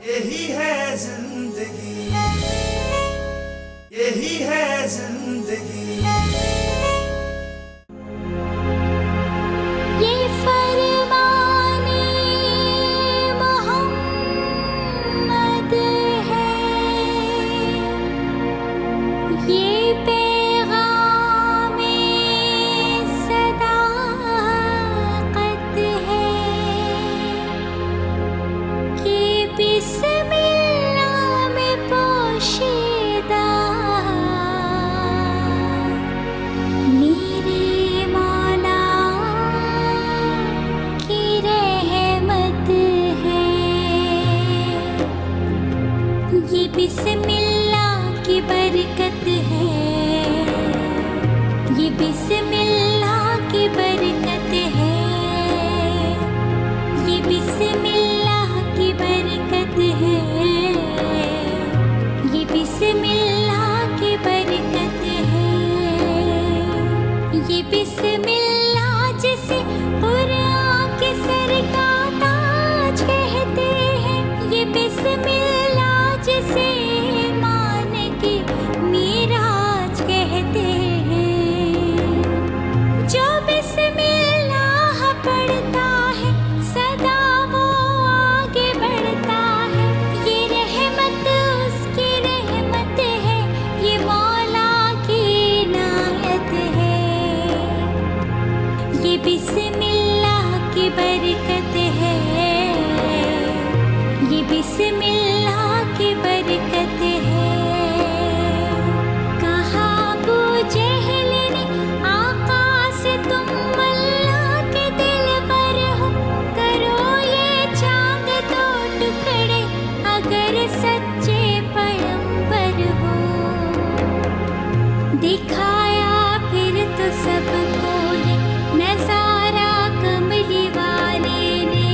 یہی ہے زندگی، یہی ہے زندگی. یہ فرمانے محمد ہے، یہ پیغام صداقت ہے کہ بسم اللہ میں پوشیدہ میرے مولا کی رحمت ہے. یہ بسم اللہ کی برکت ہے، یہ بسم اللہ کی برکت ہے، یہ بسم اللہ کی برکت ہے، یہ بسم اللہ کی برکت ہے. یہ بسم اللہ جسے قرآن کے سر کا تاج کہتے ہیں، یہ بسم اللہ جسے ایمان کی معراج کہتے ہیں. جو بسم اللہ پڑھتا ہے سدا وہ آگے بڑھتا ہے. یہ رحمت اس کی رحمت ہے، یہ مولا کی عنایت ہے. یہ بسم اللہ کی برکت ہے، یہ بسم اللہ کی برکت ہے. کہا ابو جہل نے آقا سے تم اللہ کے دل پر ہو، کرو یہ چاند دو ٹکڑے اگر سچے پیغمبر ہو. دکھایا پھر تو سب کو یہ نظارہ کملی والے نے،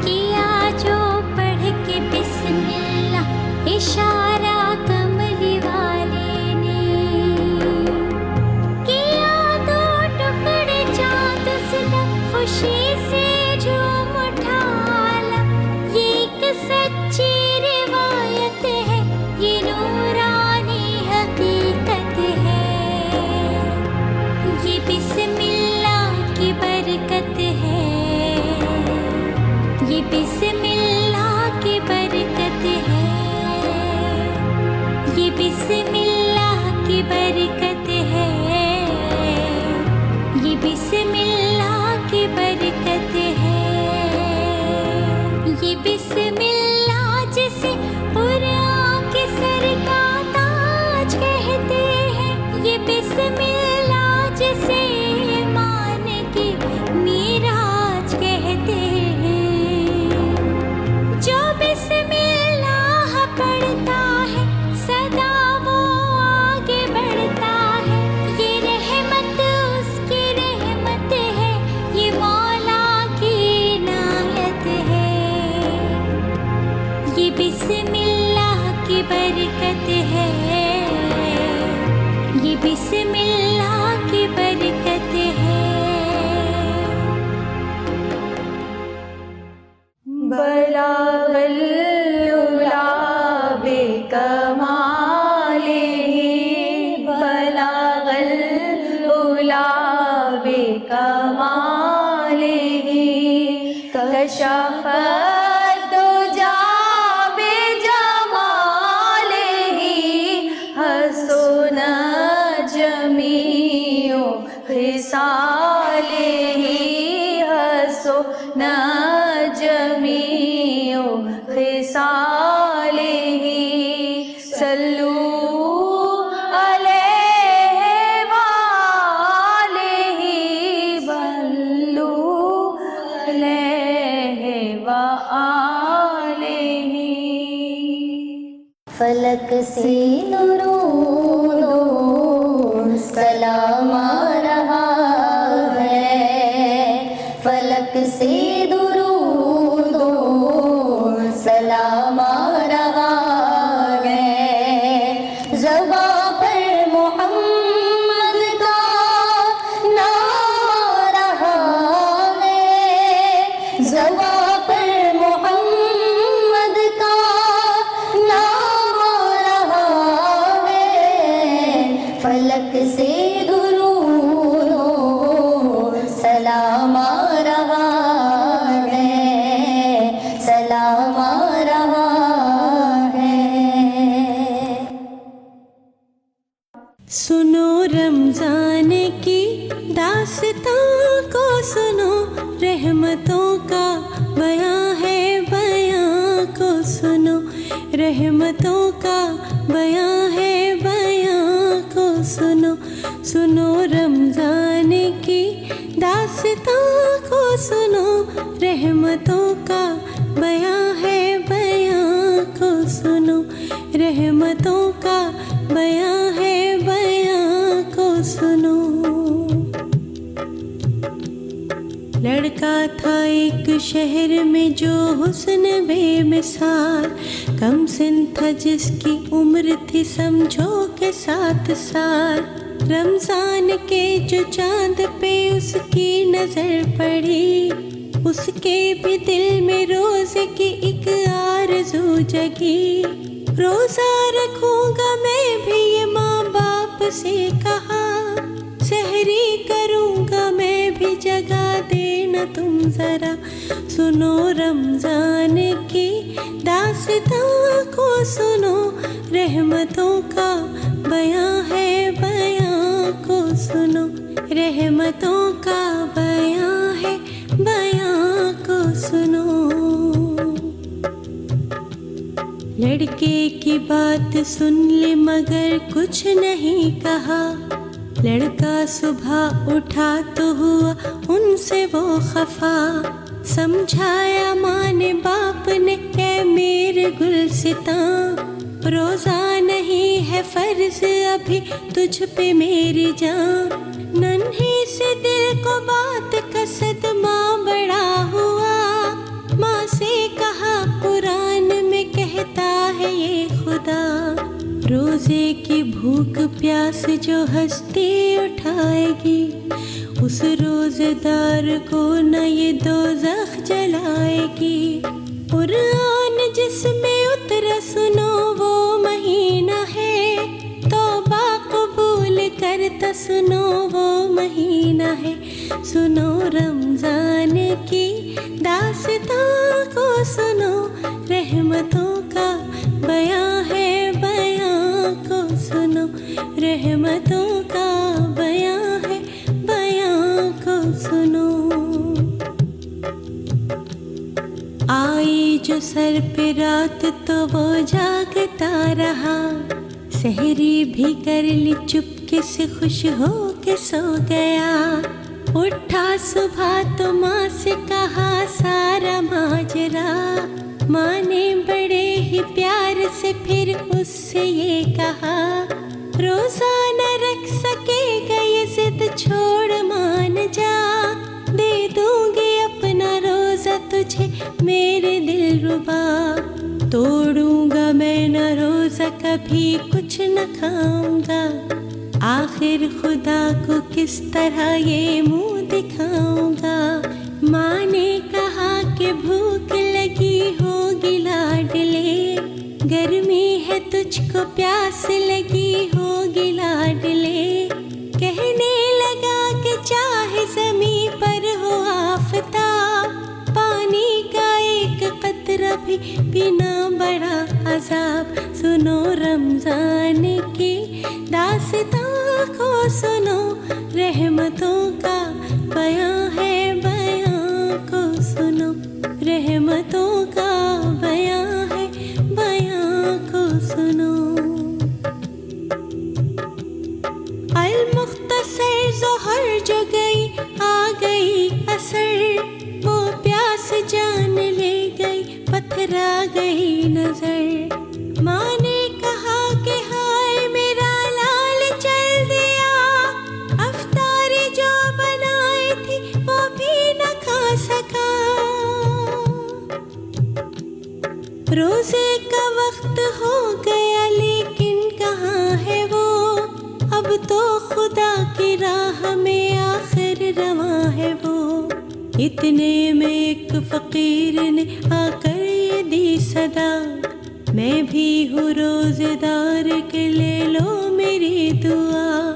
کیا جو پڑھ کے بسم اللہ اشارہ کملی والے نے. کیا دو ٹکڑے چاند سدا خوشی سے جھوم اٹھالا. یہ ایک سچی روایت ہے، یہ نورانی حقیقت ہے. یہ بسم اللہ کی برکت ہے، یہ بسم اللہ کی برکت ہے، یہ بسم اللہ کی برکت ہے، یہ بسم اللہ کی برکت ہے. یہ بسم اللہ جسے قرآن کے سر کا تاج کہتے ہیں، یہ بسم اللہ جسے ایمان کی معراج کہتے ہیں. جو بسم اللہ پڑھتا ہے سدا وہ آگے بڑھتا ہے. یہ رحمت اس کی رحمت ہے، یہ مولا کی عنایت ہے. یہ بسم اللہ کی برکت ہے، یہ بسم اللہ کی برکت ہے. بلغ العلا بکمالہ، بلغ العلا بکمالہ، کشف الدجا بجمالہ، حسن جمیع خصالہ، حسن جمیع خصالہ. صلو علیہ وآلہ، صلو علیہ وآلہ. فلک سے درود و سلام آ رہا ہے، فلک سے درود و سلام آ رہا ہے. زباں پر محمد کا نام آ رہا ہے، زباں پر محمد داستاں کو سنو رحمتوں کا بیاں ہے بیاں کو سنو رحمتوں کا بیاں ہے بیاں کو سنو سنو رمضان کی داستاں کو سنو رحمتوں کا بیاں ہے بیاں کو سنو رحمتوں کا بیاں ہے بیاں کو سنو لڑکا تھا ایک شہر میں جو حسن بے مثال کم سن تھا جس کی عمر تھی سمجھو کہ 7 سال رمضان کے جو چاند پہ اس کی نظر پڑی اس کے بھی دل میں روزے کی ایک آرزو جگی روزہ رکھوں گا میں بھی یہ ماں باپ سے کہا سحری کروں گا میں بھی جگا دینا تم ذرا سنو رمضان کی داستاں کو سنو رحمتوں کا بیاں ہے بیاں کو سنو رحمتوں کا بیاں ہے بیاں کو سنو لڑکے کی بات سن لے مگر کچھ نہیں کہا لڑکا صبح اٹھا تو ہوا ان سے وہ خفا سمجھایا ماں نے باپ نے اے میرے گلستاں روزہ نہیں ہے فرض ابھی تجھ پہ میری جان ننھے سے دل کو بات کا صدمہ بڑا ہوا ماں سے کہا قرآن میں کہتا ہے یہ خدا روزے کی بھوک پیاس جو ہستی اٹھائے گی اس روزے دار کو نہ یہ دوزخ جلائے گی قرآن جس میں اترا سنو وہ مہینہ ہے توبہ قبول کرتا سنو وہ مہینہ ہے سنو رمضان کی داستاں کو سنو رحمتوں کا بیاں ہے بیاں کو سنو رحمتوں کا بیاں ہے بیاں کو سنو آئی جو سر پہ رات تو وہ جاگتا رہا سحری بھی کر لی چپکے سے خوش ہو کے سو گیا اٹھا صبح تو ماں سے کہا سارا ماجرا ماں نے بڑے ہی پیار سے پھر اس سے یہ کہا روزہ نہ رکھ سکے گا یہ ضد چھوڑ مان جا دے دوں گی اپنا روزہ تجھے میرے دل ربا توڑوں گا میں نہ روزہ کبھی کچھ نہ کھاؤں گا آخر خدا کو کس طرح یہ منہ دکھاؤں گا ماں نے کہا کہ بھوک لگی ہوگی لاڈلے گرمی ہے تجھ کو پیاس لگی ہوگی لاڈلے کہنے لگا کہ چاہے زمین پر ہو آفتاب پانی کا ایک قطرہ بھی پینا بڑا عذاب سنو رمضان کی داستاں کو سنو رحمتوں کا بیاں ہے بیاں کو سنو رحمتوں کا بیاں ہے بیاں کو سنو المختصر ظہر جو گئی آ گئی اثر وہ پیاس جان لے گئی پتھرا گئی نظر ماں نے کہا کہ ہائے میرا لال چل دیا افطاری جو بنائی تھی وہ بھی نہ کھا سکا روزے کا وقت ہو گیا لیکن کہاں ہے وہ اب تو خدا کی راہ میں آخر رواں ہے وہ اتنے میں ایک فقیر نے آ کر یہ دی صدا میں بھی ہوں روزے دار کے لے لو میری دعا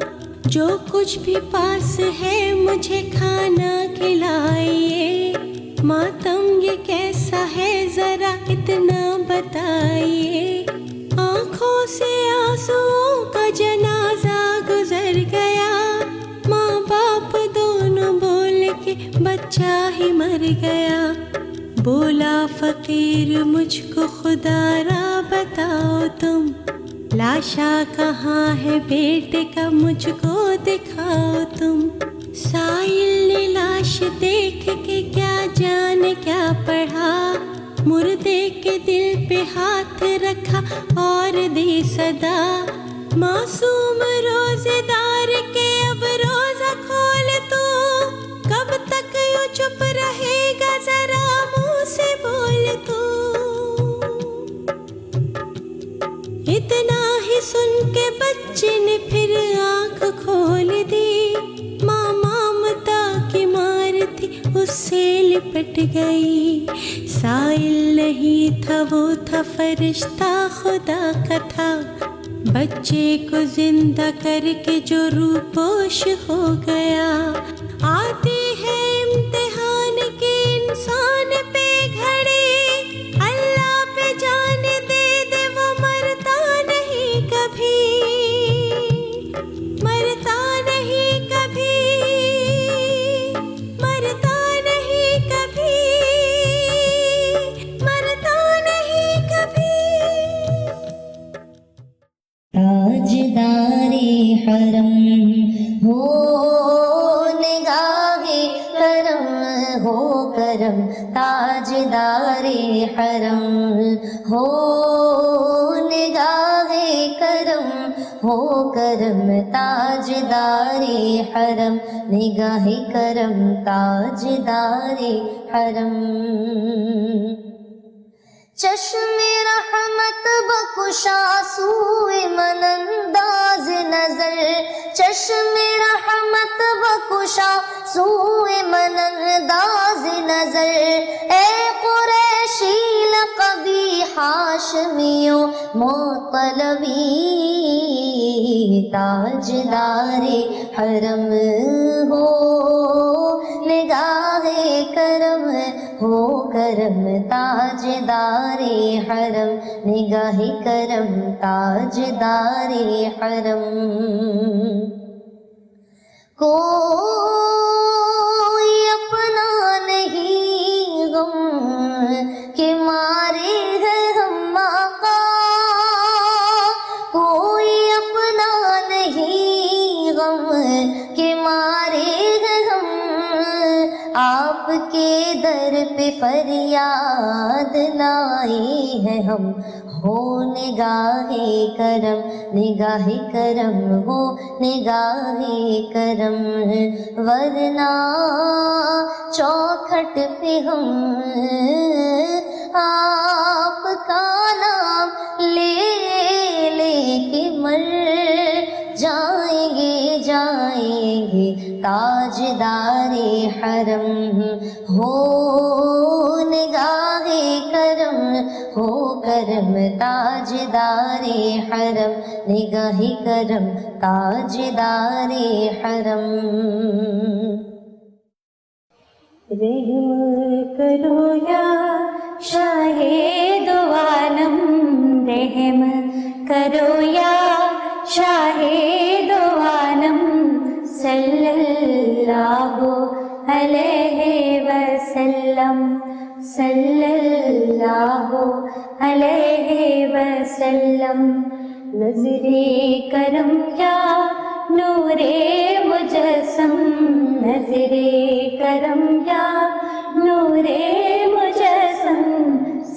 جو کچھ بھی پاس ہے مجھے کھانا کھلائیے ماتم یہ کیسا ہے ذرا اتنا بتائیے آنکھوں سے آنسوؤں کا جنازہ گزر گیا ماں باپ دونوں آخر مجھ کو خدا را بتاؤ تم، لاشا کہاں ہے بیٹے کا مجھ کو دکھاؤ تم۔ سائل نے لاش دیکھ کے کیا جانے کیا پڑھا، مردے کے دل پہ ہاتھ رکھا اور دی صدا، معصوم روزے دار کے اب روزہ کھول تو، کب تک یوں چپ رہے گا ذرا منہ سے بول تو۔ اتنا ہی سن کے بچے نے پھر آنکھ کھول دی، ماں ممتا کی مار تھی اس سے لپٹ گئی، سائل نہیں تھا وہ تھا فرشتہ خدا کا تھا، بچے کو زندہ کر کے جو روح پوش ہو گیا۔ آتی ہے امتحان کے انسان پہ گھڑی، اللہ پہ جان دے دے وہ مرتا نہیں کبھی، مرتا نہیں کبھی، مرتا نہیں کبھی، مرتا نہیں کبھی۔ تاجدار حرم ہو نگاہ کرم ہو کرم، تاجدار حرم ہو نگاہ کرم ہو کرم، تاجدار حرم نگاہ کرم، تاجدار حرم۔ چشم رحمت بخشا سوئے من انداز نظر، چشم رحمت بخشا سوئے من انداز نظر، اے قریشی لقبی ہاشمیوں مطلبی، تاجدار حرم ہو نگاہ کرم ہو کرم، تاجدار حرم نگاہ کرم، تاجدار حرم۔ کوئی اپنا نہیں غم کے مارے ہے ہم آقا، کوئی اپنا نہیں غم کے مارے ہے ہم، آپ کے در پہ فریاد لائے ہیں ہم، ہو نگاہ کرم نگاہ کرم ہو نگاہ کرم، ورنہ چوکھٹ پہ ہم آپ کا نام لے لے کے مر جائیں گے جائیں گے، تاجدار حرم ہو نگاہ کرم ہو کرم، تاجدار حرم نگاہ کرم، تاجدار حرم۔ رحم کرو یا شاہ دو عالم، رحم کرو یا شاہ دو عالم، صلی اللہ علیہ وسلم، صلی اللہ علیہ وسلم۔ نظر کرم یا نور مجسم، نظر کرم یا نور مجسم،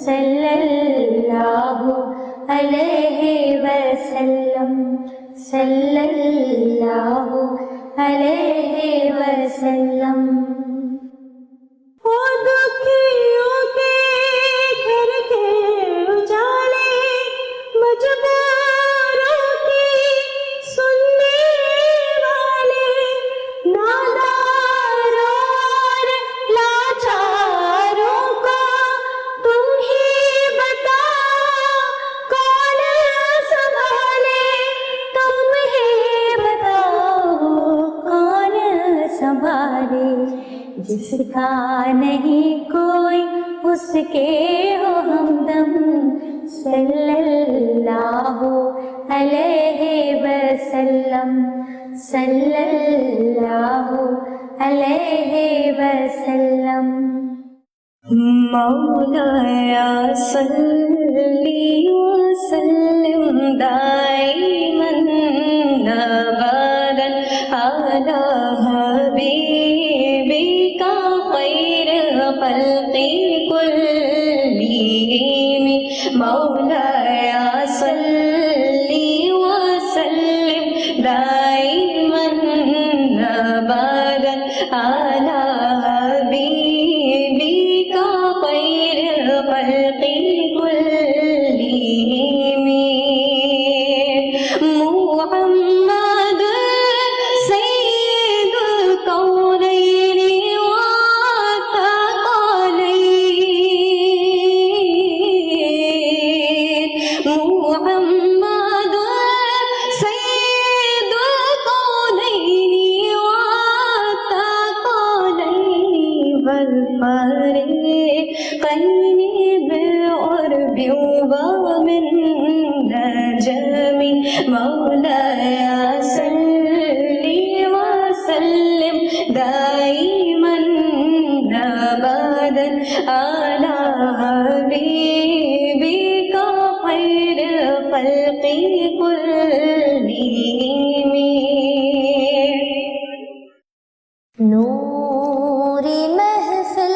صلی اللہ علیہ وسلم، صلی اللہ علیہ وسلم۔ وہ دکھیوں کے گھر کے اجالے، مجبوروں کی سننے والے، ناداروں اور لاچاروں کو تم ہی بتاؤ کون سنبھالے، تم ہی بتاؤ کون سنبھالے، جس کا نہیں کوئی اس کے ہو ہمدم، صلی اللہ علیہ وسلم، صلی اللہ علیہ وسلم۔ مولایا صلی وسلم دائماً ابداً علی حبیبک خیر خلق کلہم مولایا صلی وسلم دائماً ابداً علی حبیبک خیر خلق کلہم محمد سید الکونین والثقلین محمد سید الکونین والثقلین والفریقین بالعرب ومن نجم مولایا صلی وسلم دائما ابدا علی حبیبک خیر خلق کلہم نوری محفل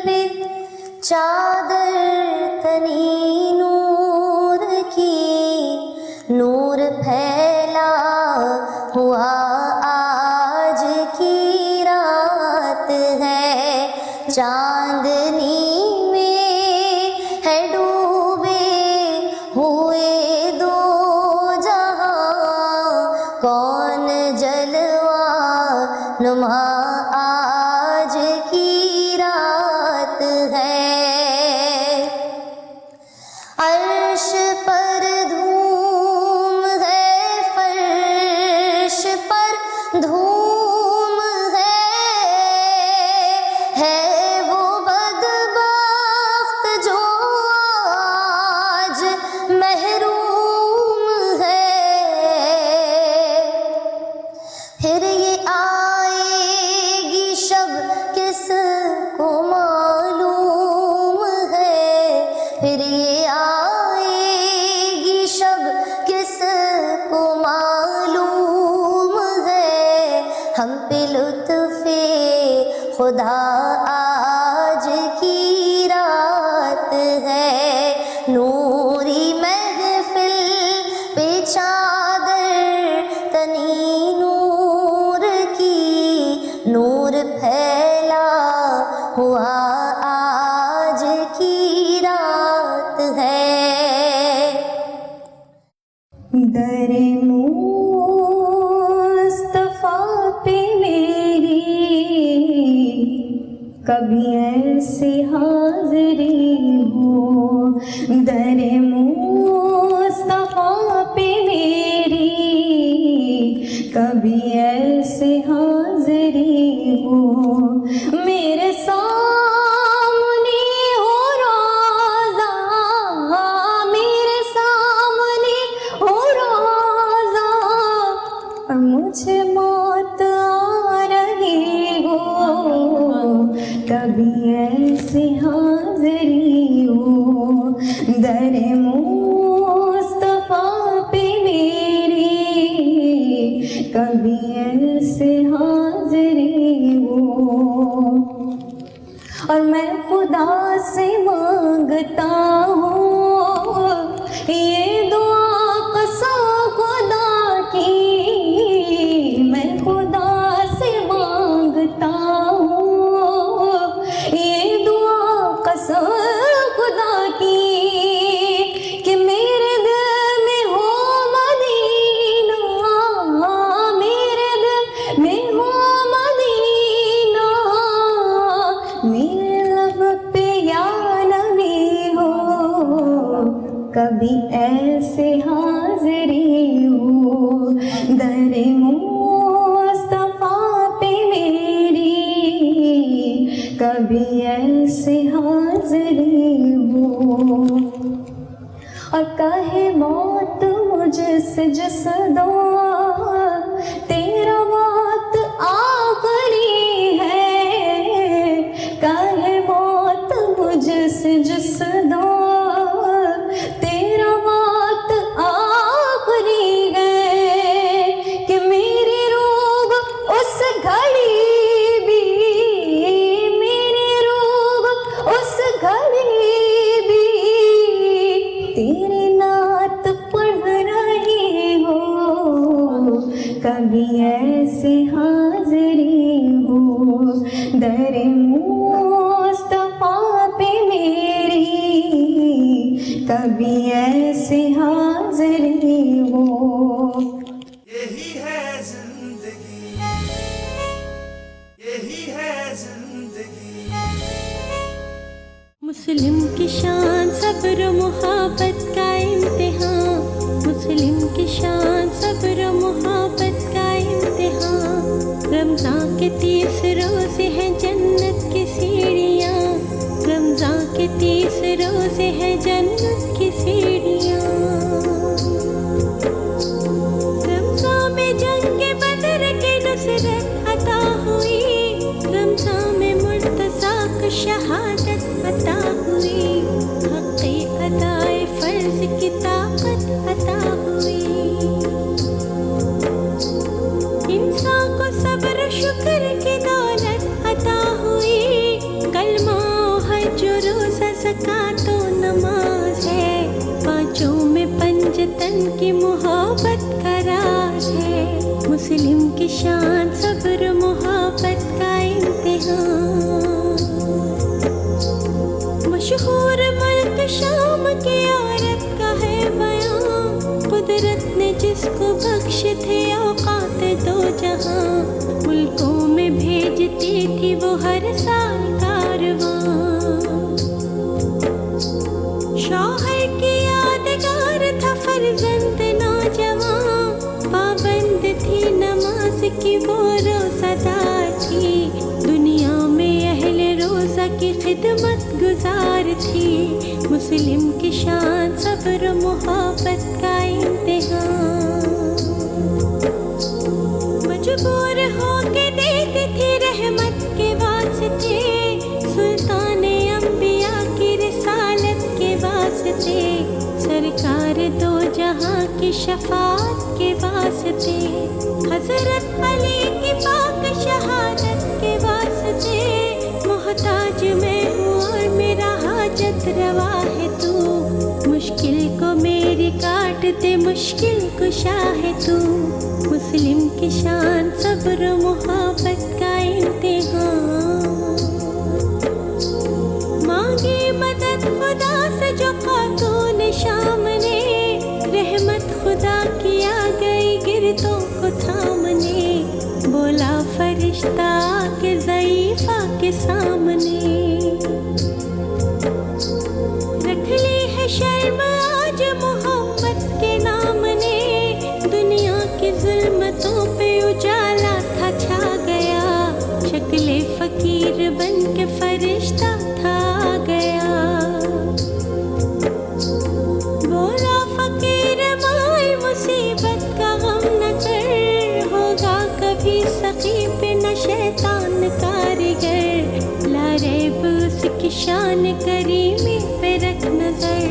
پہ چادر تنی نور کی نور پھیلا ہوا آج کی رات ہے چاندنی میں ہے ڈوبے ہوئے دو جہاں کون جلوہ نما آج کی رات ہے عرش پر دھوم ہے فرش پر دھوم ہے وہ بدبخت جو آج محروم ہے پھر یہ آئے گی شب کس کو معلوم ہے پھر یہ آئے گی شب کس کو معلوم ہے ہم پہ لطف خدا آج کی رات ہے نوری محفل پہ چادر تنی نور کی نور پھیلا ہوا آج کی رات ہے در مصطفیٰ پہ میری کبھی ایسی حاضری ہو در مصطفیٰ پہ میری کبھی ایسی حاضری ہو میرے سامنے ہو روزہ میرے سامنے ہو روزہ اور مجھے موت آ رہی ہو کبھی ایسی حاضری ہو در مصطفیٰ پہ میری کبھی ایسی حاضری ہو اور میں خدا سے مانگتا ہوں یہ دعا قسم خدا کی میں خدا سے مانگتا ہوں یہ دعا قسم خدا کی کہ میرے دل میں ہو مدینہ میرے دل میں ہو مدینہ میرے لب پہ یا نبی ہو کبھی ایسے حاضری ہو در مصطفیٰ پہ میری کبھی ایسے حاضری ہو اور کہے موت مجھ سے جسدوں تیرا موت آخری ہے کہے صدا تیرا بات آخری ہے کہ میری روح اس گھڑی بھی، میری روح اس گھڑی بھی تیری نعت پڑھ رہی ہو، کبھی ایسے حاضری ہو در مصطفیٰ پہ میری، کبھی ایسے حاضری ہو. یہی ہے زندگی، یہی ہے زندگی. مسلم کی شان صبر و محبت کا امتحان، مسلم کی شان صبر و محبت کا امتحان. رمضان کے 30 روزے ہیں جنت کی سیڑھیاں، رمضان کے 30 روزے ہیں جنت کی سیڑھیاں. رمضان میں جنگ بدر کی نصرت عطا ہوئی، رمضان میں مرتضیٰ کو شہادت عطا ہوئی، حق ادائے فرض کی طاقت عطا ہوئی. انسان کو صبر و شکر کی دولت عطا ہوئی، کلمہ حج و روزہ زکوٰۃ و نماز ہے، پانچوں میں پنجتن کی محبت کا راز ہے. مسلم کی شان صبر و محبت کا امتحان. مشہور ملک شام کی عورت کا ہے بیان، قدرت نے جس کو بخشے تھے اوقات دو جہاں، ملکوں میں بھیجتی تھی وہ ہر سال کارواں. شوہر کی یادگار تھا فرزند نوجوان، پابند تھی نماز کی وہ روزہ دار تھی، دنیا میں اہل روزہ کی خدمت گزار تھی. مسلم کی شان صبر و محبت کا امتحان. مجبور ہو کے دیتی تھی رحمت کے واسطے، سلطان انبیاء کی رسالت کے واسطے، سرکار دو جہاں کی شفاعت کے واسطے، حضرت علی کی پاک شہادت کے واسطے. محتاج میں ہوں اور میرا حاجت روا ہے تو، مشکل کو میری کاٹ دے مشکل کشا ہے تو. مسلم کی شان صبر و محبت کا امتحان. مانگی مدد خدا سے جو خاتون شام نے، رحمت خدا کی آ گئی گردوں کو تھامنے، بولا فرشتہ کے ضعیفہ کے سامنے. رکھ لی ہے شرم آج محمد کے نام نے، دنیا کی ظلمتوں پہ اجالا تھا چھا گیا، شکل فقیر بن کے فرشتہ تھا گیا. بولا فقیر مائی مصیبت کا غم نہ کر، ہوگا کبھی سخی پہ نہ شیطان کارگر، لا ریب اس کی شان کریمی پہ رکھ نظر.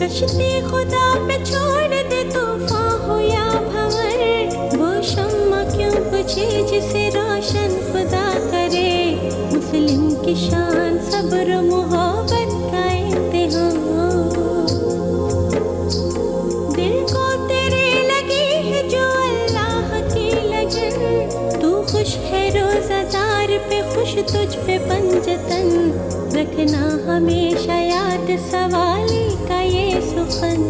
کشتی خدا پہ چھوڑ دے طوفان ہو یا بھنور، وہ شمع کیوں بجھے جسے روشن خدا کرے. مسلم کی شان صبر و محبت کا امتحان. دل کو تیرے لگی ہے جو اللہ کی لگن، تو خوش ہے روزہ دار پہ خوش تجھ پہ پنجتن، رکھنا ہمیشہ یاد سوالی کا یہ سخن.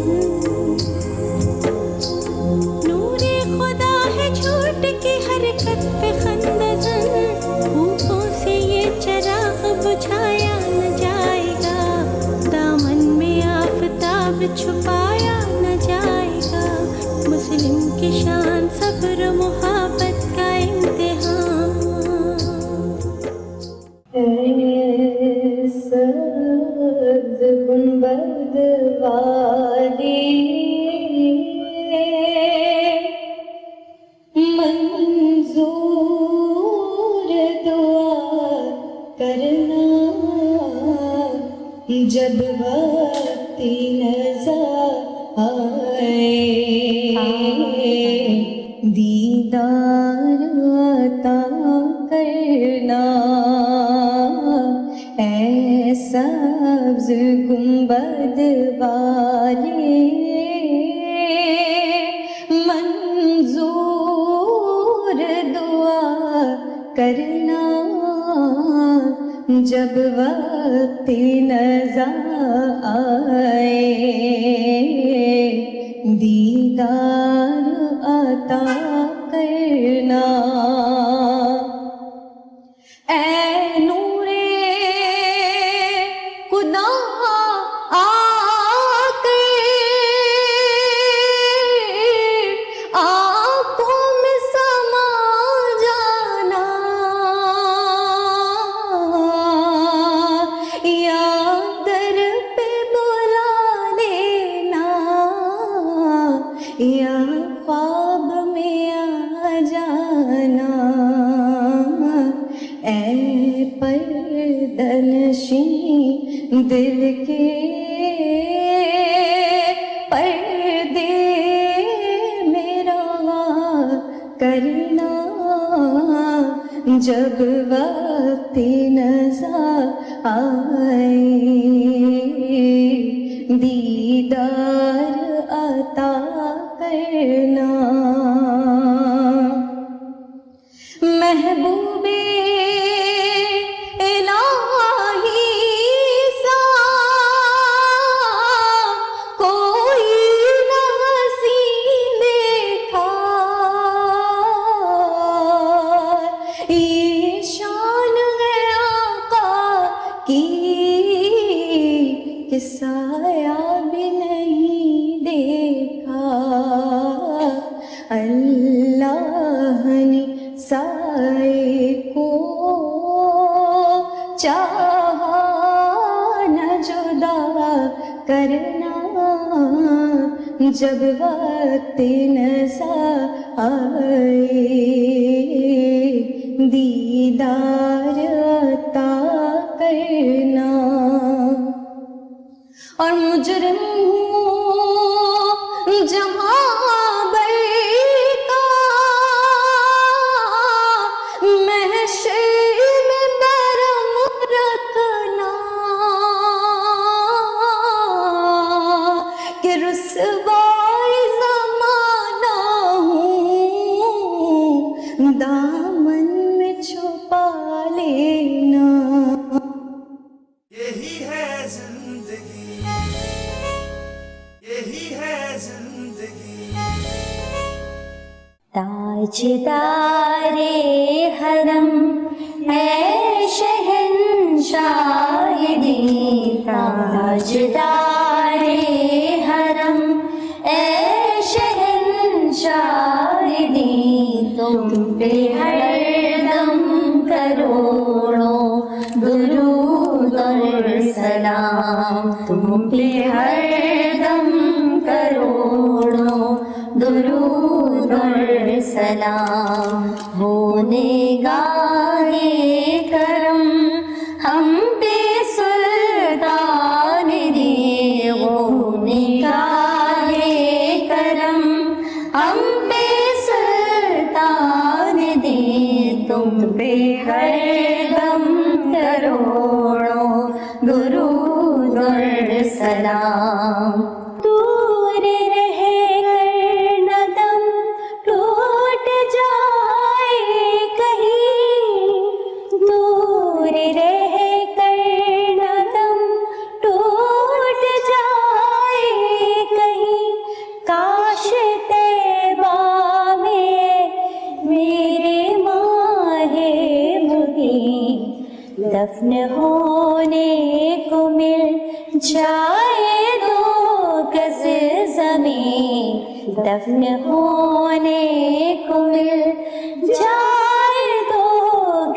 نور خدا ہے جھوٹ کی حرکت پہ خندزن، بھوکوں سے یہ چراغ بجھایا نہ جائے گا، دامن میں آفتاب چھپایا نہ جائے گا. مسلم کی شان صبر و محبت کا امتحان. سبز گنبد والی منظور دعا کرنا جب وقت نظر آئے دیدار عطا کرنا اے سبز گنبد والے منظور دعا کرنا جب وقت نظر آئے دیدار عطا کرنا اے نور خدا آ کر آنکھوں میں سما جانا یا در پہ بلا لینا یا خواب میں آ جانا اے پردنشین دل کے پردے میرا کرنا جب وقت نظر آئے دیدار عطا کرنا محبوب الہی سا کوئی نہ حسین دیکھا یہ شان ہے آقا کی کہ سایہ بھی نہیں دیکھا اللہ نے سائے کو چاہا نہ جدا کرنا جب وقت نظر آئے دیدار عطا کرنا اور مجرم ہوں جہاں بر کا محشر میں برم رکھنا کہ رسوائے زمانہ ہوں دامن میں چھپا لینا یہی ہے زندگی یہی ہے زندگی تاجدار حرم اے شہنشاہ دین تاجدار حرم اے شہنشاہ دین تم پہ ہر دم کروڑوں درود اور سلام تم پہ ہر دم کروڑوں درود اور سلام ہونے گاہے کرم ہم پہ سلطان دے ہونے گاہے کرم ہم پہ سلطان دے تم پہ ہر دم کروڑوں درود اور سلام دور رہے نہ دم ٹوٹ جائے کہیں دور رہ کر نہ دم ٹوٹ جائے کہیں کاش طیبہ میں میرے ماہ مبین دفن ہونے کو مل جائے دو گز زمین دفن ہونے کو مل جائے دو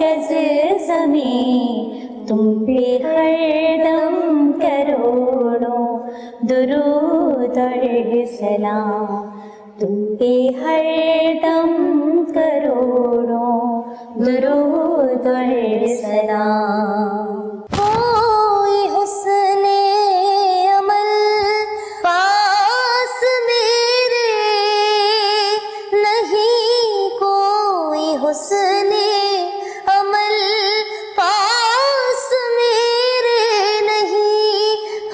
گز زمین تم پہ ہر دم کروڑوں درود اور سلام تم پہ ہر دم کروڑوں درود اور سلام کوئی حسن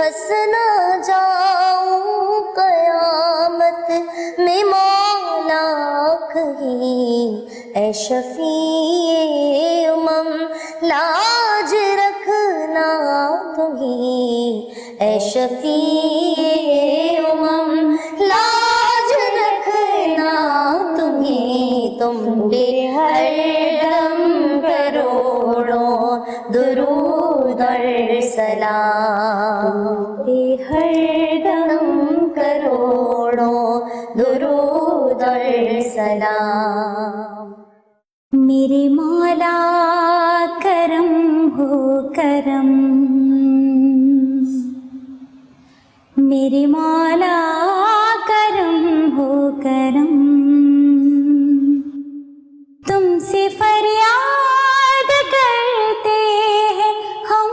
پھنس نہ جاؤں قیامت میں مولا کہیں، اے شفیع امم لاج رکھنا تمہیں، اے شفیع امم لاج رکھنا تمہیں، تم پہ ہر دم کروڑوں درود اور سلام، پہ ہر دم کروڑوں درود اور سلام۔ میرے مولا کرم ہو کرم، میرے مولا کرم ہو کرم، تم سے فریاد کرتے ہیں ہم،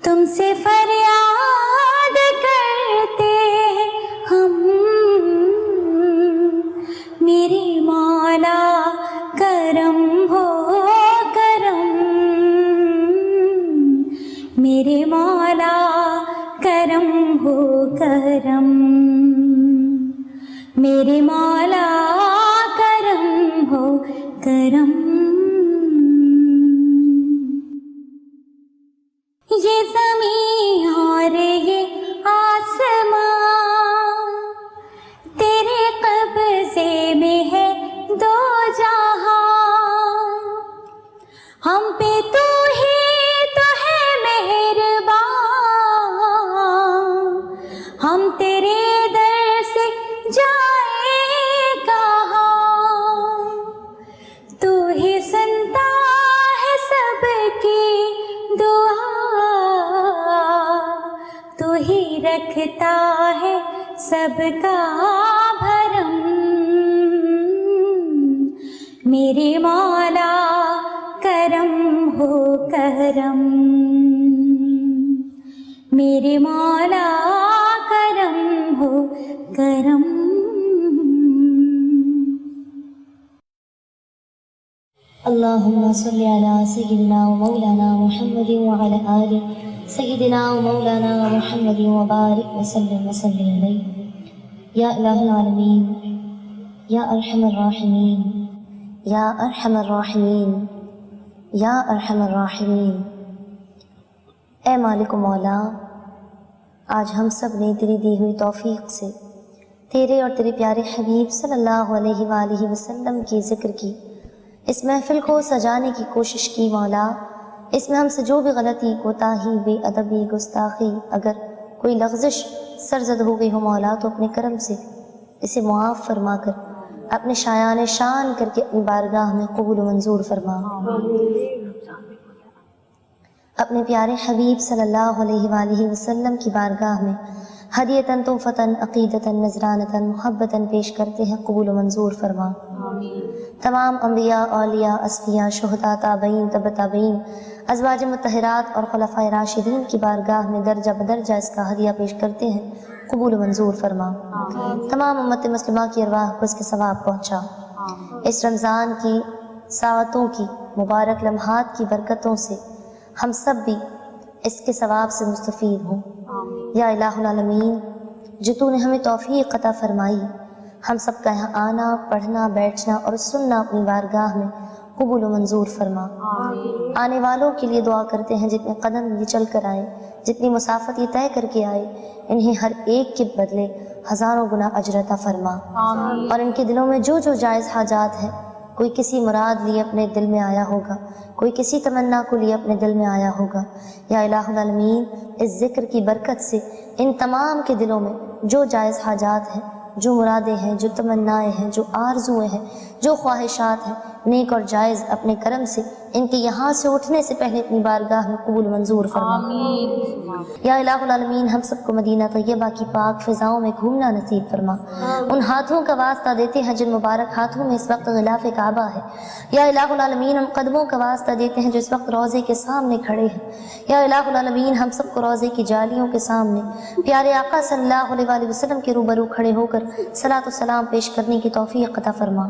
تم سے فریاد کرتے ہیں ہم، میرے مولا کرم ہو کرم، میرے مولا کرم ہو کرم، میرے مولا کرم ہو کرم۔ یہ زمین اور یہ آسمان تیرے قبضے میں ہے دو جہاں، ہم پہ تو ہی تو ہے مہربان، ہم تیرے در سے جائیں کہاں، تو ہی سنتا ہے سب کی دعا، تو ہی رکھتا ہے سب کا بھرم، میرے مولا کرم ہو کرم، میرے مولا کرم ہو کرم۔ اللہم صلی علی سیدنا و مولانا محمد وعلی آل سیدنا و مولانا محمد وبارک وسلم علیہ۔ یا الہ العالمین، یا ارحم الراحمین، یا ارحم الراحمین، یا ارحم الراحمین۔ اے مالک و مولا، آج ہم سب نے تیری دی ہوئی توفیق سے تیرے اور تیرے پیارے حبیب صلی اللہ علیہ وآلہ وسلم کی ذکر کی، اس محفل کو سجانے کی کوشش کی مولا۔ اس میں ہم سے جو بھی غلطی، کوتاہی، بے ادبی، گستاخی، اگر کوئی لغزش سرزد ہو گئی ہو مولا، تو اپنے کرم سے اسے معاف فرما کر اپنے شایان شان کر کے اپنی بارگاہ میں قبول و منظور فرما۔ اپنے پیارے حبیب صلی اللہ علیہ وآلہ وسلم کی بارگاہ میں ہدیتاً تحفتاً عقیدتاً نذرانتاً محبتاً پیش کرتے ہیں، قبول و منظور فرما۔ تمام انبیاء، اولیاء، اصفیاء، شہداء، تابعین، تبع تابعین، ازواج مطہرات اور خلفائے راشدین کی بارگاہ میں درجہ بدرجہ اس کا ہدیہ پیش کرتے ہیں، قبول و منظور فرما۔ تمام امت مسلمہ کی ارواح کو اس کے ثواب پہنچا۔ اس رمضان کی ساعتوں کی مبارک لمحات کی برکتوں سے ہم سب بھی اس کے ثواب سے مستفید ہوں۔ یا الہ العالمین، جو تو نے ہمیں توفیق عطا فرمائی، ہم سب کا یہاں آنا، پڑھنا، بیٹھنا اور سننا اپنی بارگاہ میں قبول و منظور فرما۔ آنے والوں کے لیے دعا کرتے ہیں، جتنے قدم یہ چل کر آئے، جتنی مسافت یہ طے کر کے آئے، انہیں ہر ایک کے بدلے ہزاروں گنا اجر عطا فرما، اور ان کے دلوں میں جو جو جائز حاجات ہیں، کوئی کسی مراد لیے اپنے دل میں آیا ہوگا، کوئی کسی تمنا کو لیے اپنے دل میں آیا ہوگا، یا الہ العالمین، اس ذکر کی برکت سے ان تمام کے دلوں میں جو جائز حاجات ہیں، جو مرادیں ہیں، جو تمنائیں ہیں، جو آرزویں ہیں، جو خواہشات ہیں، نیک اور جائز اپنے کرم سے ان کے یہاں سے اٹھنے سے پہلے اپنی بارگاہ میں قبول منظور فرما۔ یا الہ العالمین، ہم سب کو مدینہ طیبہ کی پاک فضاؤں میں گھومنا نصیب فرما۔ ان ہاتھوں کا واسطہ دیتے ہیں جن مبارک ہاتھوں میں اس وقت غلاف کعبہ ہے۔ یا الہ العالمین، ہم قدموں کا واسطہ دیتے ہیں جو اس وقت روضے کے سامنے کھڑے ہیں۔ یا الہ العالمین، ہم سب کو روضے کی جالیوں کے سامنے پیارے آقا صلی اللہ علیہ وآلہ وسلم کے روبرو کھڑے ہو کر صلاۃ و سلام پیش کرنے کی توفیق عطا فرما۔